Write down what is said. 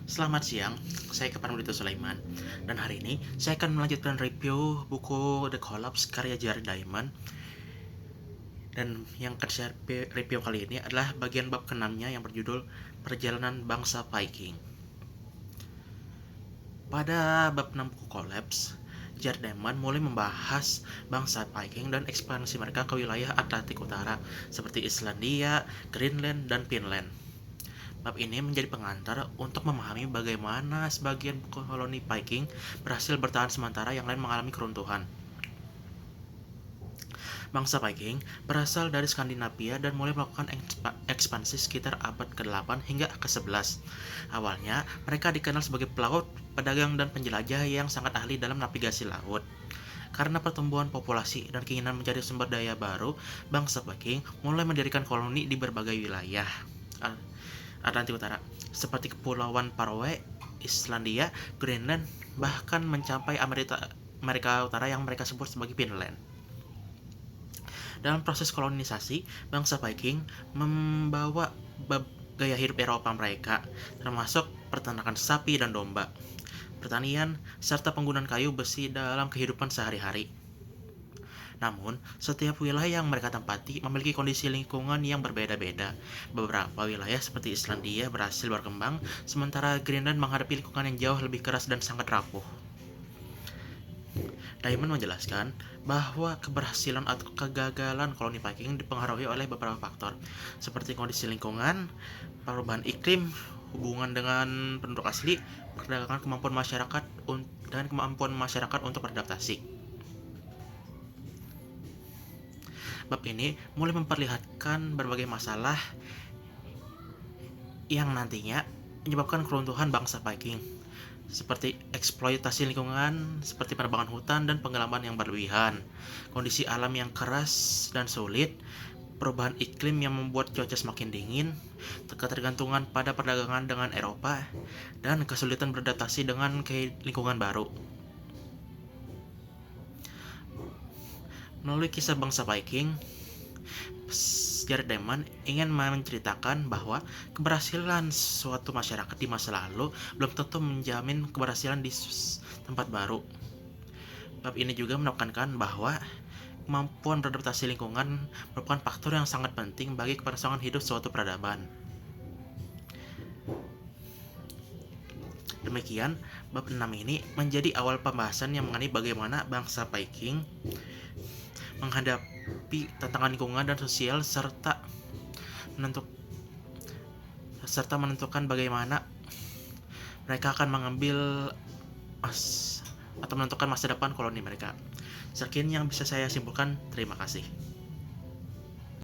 Selamat siang, saya Kepan Mudito Sulaiman, dan hari ini saya akan melanjutkan review buku The Collapse karya Jared Diamond. Dan yang akan saya review kali ini adalah bagian bab ke-6-nya yang berjudul Perjalanan Bangsa Viking. Pada bab 6 buku Collapse, Jared Diamond mulai membahas bangsa Viking dan ekspansi mereka ke wilayah Atlantik Utara seperti Islandia, Greenland, dan Finland. Bab ini menjadi pengantar untuk memahami bagaimana sebagian koloni Viking berhasil bertahan sementara yang lain mengalami keruntuhan. Bangsa Viking berasal dari Skandinavia dan mulai melakukan ekspansi sekitar abad ke-8 hingga ke-11. Awalnya, mereka dikenal sebagai pelaut, pedagang, dan penjelajah yang sangat ahli dalam navigasi laut. Karena pertumbuhan populasi dan keinginan mencari sumber daya baru, bangsa Viking mulai mendirikan koloni di berbagai wilayah Atlantik Utara, seperti Kepulauan Faroe, Islandia, Greenland, bahkan mencapai Amerika Utara yang mereka sebut sebagai Finland. Dalam proses kolonisasi, bangsa Viking membawa gaya hidup Eropa mereka, termasuk peternakan sapi dan domba, pertanian, serta penggunaan kayu besi dalam kehidupan sehari-hari. Namun, setiap wilayah yang mereka tempati memiliki kondisi lingkungan yang berbeda-beda. Beberapa wilayah seperti Islandia berhasil berkembang, sementara Greenland menghadapi lingkungan yang jauh lebih keras dan sangat rapuh. Diamond menjelaskan bahwa keberhasilan atau kegagalan koloni Viking dipengaruhi oleh beberapa faktor, seperti kondisi lingkungan, perubahan iklim, hubungan dengan penduduk asli, perdagangan, kemampuan masyarakat untuk beradaptasi. Bab ini mulai memperlihatkan berbagai masalah yang nantinya menyebabkan keruntuhan bangsa Viking, seperti eksploitasi lingkungan, seperti penebangan hutan dan penggelapan yang berlebihan, kondisi alam yang keras dan sulit, perubahan iklim yang membuat cuaca semakin dingin, ketergantungan pada perdagangan dengan Eropa, dan kesulitan beradaptasi dengan lingkungan baru. Melalui kisah bangsa Viking, Jared Diamond ingin menceritakan bahwa keberhasilan suatu masyarakat di masa lalu belum tentu menjamin keberhasilan di tempat baru. Bab ini juga menekankan bahwa kemampuan beradaptasi lingkungan merupakan faktor yang sangat penting bagi keberlangsungan hidup suatu peradaban. Demikian, bab 6 ini menjadi awal pembahasan yang mengenai bagaimana bangsa Viking menghadapi tantangan lingkungan dan sosial serta menentukan bagaimana mereka akan menentukan masa depan koloni mereka. Sekian yang bisa saya simpulkan. Terima kasih.